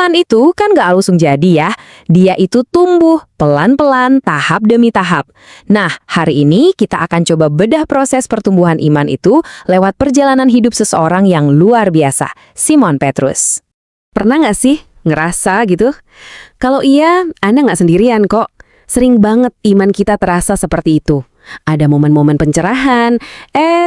Iman itu kan gak langsung jadi ya. Dia itu tumbuh pelan-pelan, tahap demi tahap. Nah, hari ini kita akan coba bedah proses pertumbuhan iman itu lewat perjalanan hidup seseorang yang luar biasa, Simon Petrus. Pernah gak sih ngerasa gitu? Kalau iya, Anda gak sendirian kok. Sering banget iman kita terasa seperti itu. Ada momen-momen pencerahan,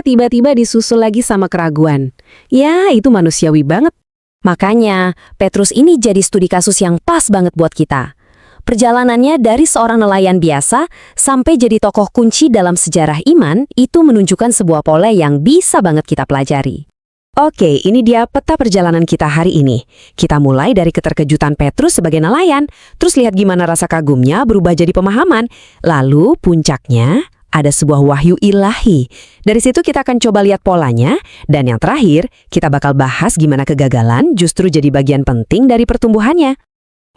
tiba-tiba disusul lagi sama keraguan. Ya, itu manusiawi banget. Makanya, Petrus ini jadi studi kasus yang pas banget buat kita. Perjalanannya dari seorang nelayan biasa sampai jadi tokoh kunci dalam sejarah iman itu menunjukkan sebuah pola yang bisa banget kita pelajari. Oke, ini dia peta perjalanan kita hari ini. Kita mulai dari keterkejutan Petrus sebagai nelayan, terus lihat gimana rasa kagumnya berubah jadi pemahaman. Lalu puncaknya ada sebuah wahyu ilahi. Dari situ kita akan coba lihat polanya, dan yang terakhir, kita bakal bahas gimana kegagalan justru jadi bagian penting dari pertumbuhannya.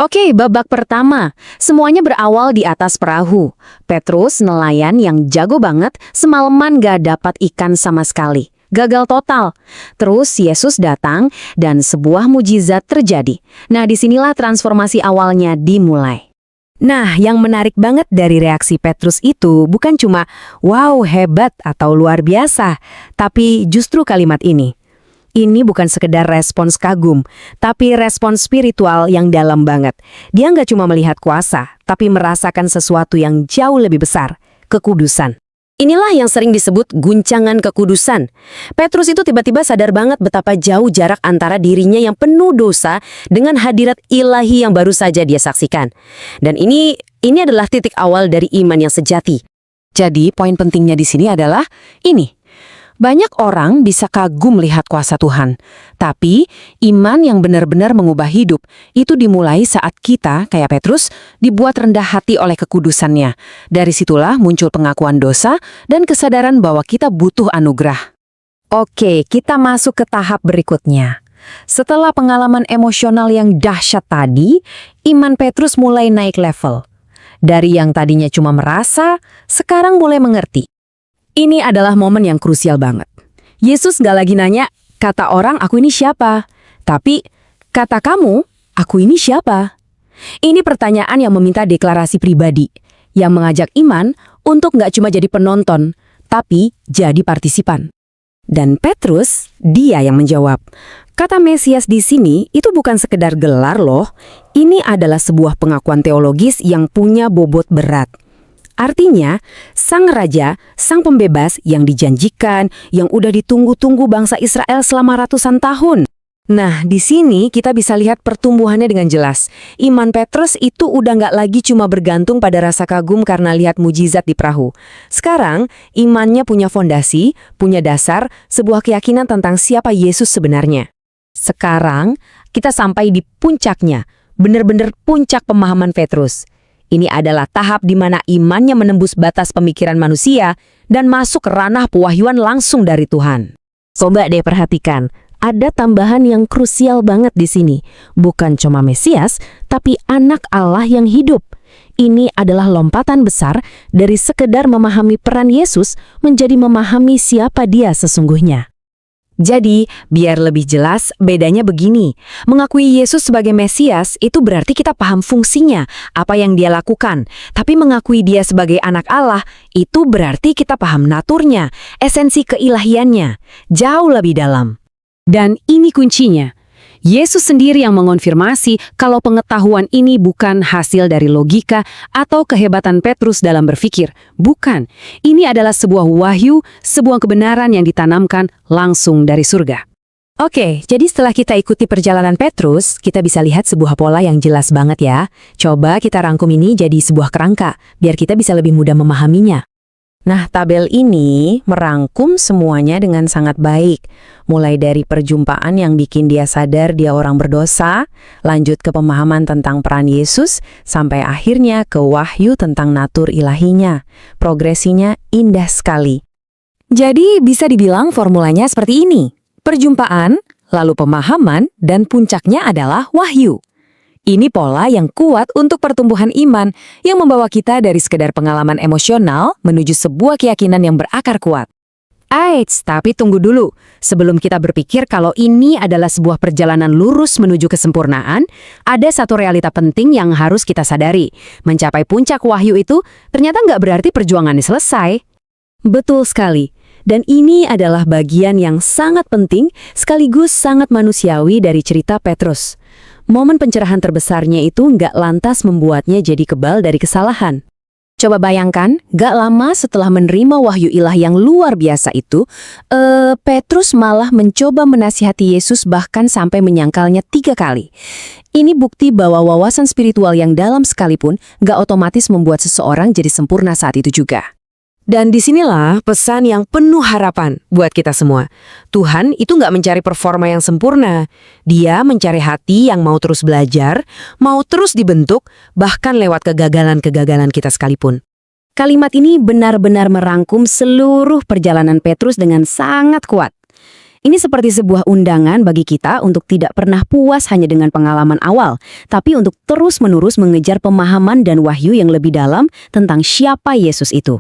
Oke, babak pertama. Semuanya berawal di atas perahu. Petrus, nelayan yang jago banget, semalaman gak dapat ikan sama sekali. Gagal total. Terus Yesus datang, dan sebuah mujizat terjadi. Nah, disinilah transformasi awalnya dimulai. Nah, yang menarik banget dari reaksi Petrus itu bukan cuma wow, hebat atau luar biasa, tapi justru kalimat ini. Ini bukan sekedar respons kagum, tapi respons spiritual yang dalam banget. Dia nggak cuma melihat kuasa, tapi merasakan sesuatu yang jauh lebih besar, kekudusan. Inilah yang sering disebut guncangan kekudusan. Petrus itu tiba-tiba sadar banget betapa jauh jarak antara dirinya yang penuh dosa dengan hadirat ilahi yang baru saja dia saksikan. Dan ini adalah titik awal dari iman yang sejati. Jadi poin pentingnya di sini adalah ini. Banyak orang bisa kagum lihat kuasa Tuhan, tapi iman yang benar-benar mengubah hidup itu dimulai saat kita, kayak Petrus, dibuat rendah hati oleh kekudusannya. Dari situlah muncul pengakuan dosa dan kesadaran bahwa kita butuh anugerah. Oke, kita masuk ke tahap berikutnya. Setelah pengalaman emosional yang dahsyat tadi, iman Petrus mulai naik level. Dari yang tadinya cuma merasa, sekarang mulai mengerti. Ini adalah momen yang krusial banget. Yesus gak lagi nanya, kata orang aku ini siapa? Tapi, kata kamu, aku ini siapa? Ini pertanyaan yang meminta deklarasi pribadi, yang mengajak iman untuk gak cuma jadi penonton, tapi jadi partisipan. Dan Petrus, dia yang menjawab. Kata Mesias di sini itu bukan sekedar gelar loh, ini adalah sebuah pengakuan teologis yang punya bobot berat. Artinya, sang raja, sang pembebas yang dijanjikan, yang udah ditunggu-tunggu bangsa Israel selama ratusan tahun. Nah, di sini kita bisa lihat pertumbuhannya dengan jelas. Iman Petrus itu udah nggak lagi cuma bergantung pada rasa kagum karena lihat mujizat di perahu. Sekarang, imannya punya fondasi, punya dasar, sebuah keyakinan tentang siapa Yesus sebenarnya. Sekarang, kita sampai di puncaknya, benar-benar puncak pemahaman Petrus. Ini adalah tahap di mana imannya menembus batas pemikiran manusia dan masuk ke ranah pewahyuan langsung dari Tuhan. Coba deh perhatikan, ada tambahan yang krusial banget di sini. Bukan cuma Mesias, tapi anak Allah yang hidup. Ini adalah lompatan besar dari sekedar memahami peran Yesus menjadi memahami siapa dia sesungguhnya. Jadi, biar lebih jelas, bedanya begini. Mengakui Yesus sebagai Mesias itu berarti kita paham fungsinya, apa yang dia lakukan. Tapi mengakui dia sebagai anak Allah, itu berarti kita paham naturnya, esensi keilahiannya, jauh lebih dalam. Dan ini kuncinya. Yesus sendiri yang mengonfirmasi kalau pengetahuan ini bukan hasil dari logika atau kehebatan Petrus dalam berpikir. Bukan. Ini adalah sebuah wahyu, sebuah kebenaran yang ditanamkan langsung dari surga. Oke, jadi setelah kita ikuti perjalanan Petrus, kita bisa lihat sebuah pola yang jelas banget ya. Coba kita rangkum ini jadi sebuah kerangka, biar kita bisa lebih mudah memahaminya. Nah, tabel ini merangkum semuanya dengan sangat baik. Mulai dari perjumpaan yang bikin dia sadar dia orang berdosa, lanjut ke pemahaman tentang peran Yesus, sampai akhirnya ke wahyu tentang natur ilahinya. Progresinya indah sekali. Jadi bisa dibilang formulanya seperti ini. Perjumpaan, lalu pemahaman, dan puncaknya adalah wahyu. Ini pola yang kuat untuk pertumbuhan iman yang membawa kita dari sekedar pengalaman emosional menuju sebuah keyakinan yang berakar kuat. Eits, tapi tunggu dulu. Sebelum kita berpikir kalau ini adalah sebuah perjalanan lurus menuju kesempurnaan, ada satu realita penting yang harus kita sadari. Mencapai puncak wahyu itu ternyata nggak berarti perjuangannya selesai. Betul sekali. Dan ini adalah bagian yang sangat penting sekaligus sangat manusiawi dari cerita Petrus. Momen pencerahan terbesarnya itu nggak lantas membuatnya jadi kebal dari kesalahan. Coba bayangkan, gak lama setelah menerima wahyu ilahi yang luar biasa itu, Petrus malah mencoba menasihati Yesus bahkan sampai menyangkalnya 3 kali. Ini bukti bahwa wawasan spiritual yang dalam sekalipun gak otomatis membuat seseorang jadi sempurna saat itu juga. Dan disinilah pesan yang penuh harapan buat kita semua. Tuhan itu nggak mencari performa yang sempurna. Dia mencari hati yang mau terus belajar, mau terus dibentuk, bahkan lewat kegagalan-kegagalan kita sekalipun. Kalimat ini benar-benar merangkum seluruh perjalanan Petrus dengan sangat kuat. Ini seperti sebuah undangan bagi kita untuk tidak pernah puas hanya dengan pengalaman awal, tapi untuk terus-menerus mengejar pemahaman dan wahyu yang lebih dalam tentang siapa Yesus itu.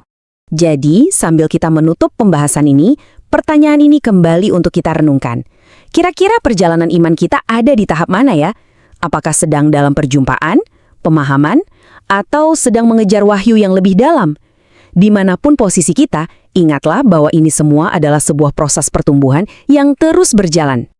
Jadi, sambil kita menutup pembahasan ini, pertanyaan ini kembali untuk kita renungkan. Kira-kira perjalanan iman kita ada di tahap mana ya? Apakah sedang dalam perjumpaan, pemahaman, atau sedang mengejar wahyu yang lebih dalam? Dimanapun posisi kita, ingatlah bahwa ini semua adalah sebuah proses pertumbuhan yang terus berjalan.